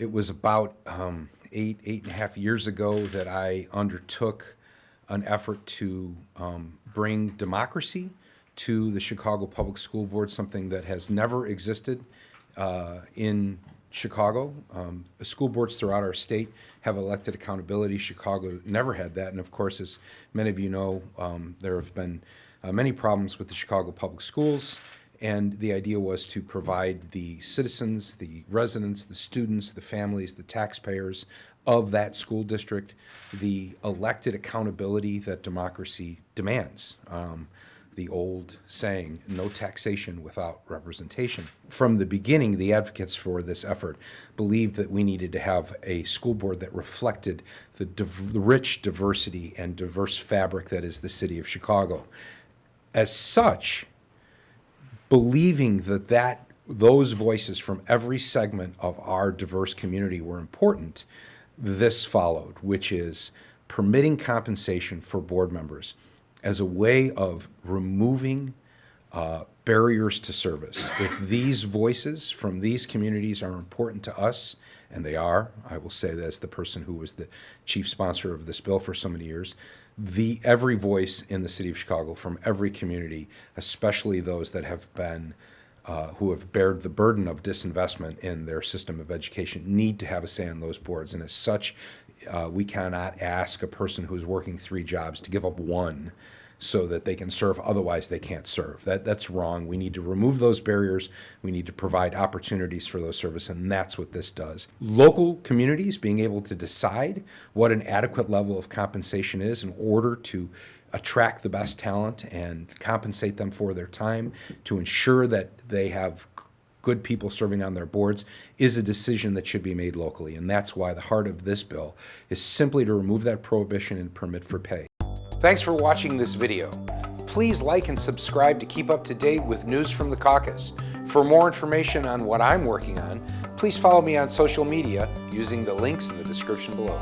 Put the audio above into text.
It was about 8.5 years ago that I undertook an effort to bring democracy to the Chicago Public School Board, something that has never existed in Chicago. The school boards throughout our state have elected accountability. Chicago never had that. And of course, as many of you know, there have been many problems with the Chicago Public Schools. And the idea was to provide the citizens, the residents, the students, the families, the taxpayers of that school district the elected accountability that democracy demands. The old saying, no taxation without representation. From the beginning, the advocates for this effort believed that we needed to have a school board that reflected the rich diversity and diverse fabric that is the city of Chicago. As such, believing that those voices from every segment of our diverse community were important, this followed, which is permitting compensation for board members as a way of removing barriers to service. If these voices from these communities are important to us, and they are, I will say that as the person who was the chief sponsor of this bill for so many years, every voice in the city of Chicago from every community, especially those that have been, who have bared the burden of disinvestment in their system of education, need to have a say on those boards. And as such, we cannot ask a person who's working 3 jobs to give up one so that they can serve, otherwise they can't serve. That's wrong. We need to remove those barriers. We need to provide opportunities for those services, and that's what this does. Local communities being able to decide what an adequate level of compensation is in order to attract the best talent and compensate them for their time, to ensure that they have good people serving on their boards, is a decision that should be made locally. And that's why the heart of this bill is simply to remove that prohibition and permit for pay. Thanks for watching this video. Please like and subscribe to keep up to date with news from the caucus. For more information on what I'm working on, please follow me on social media using the links in the description below.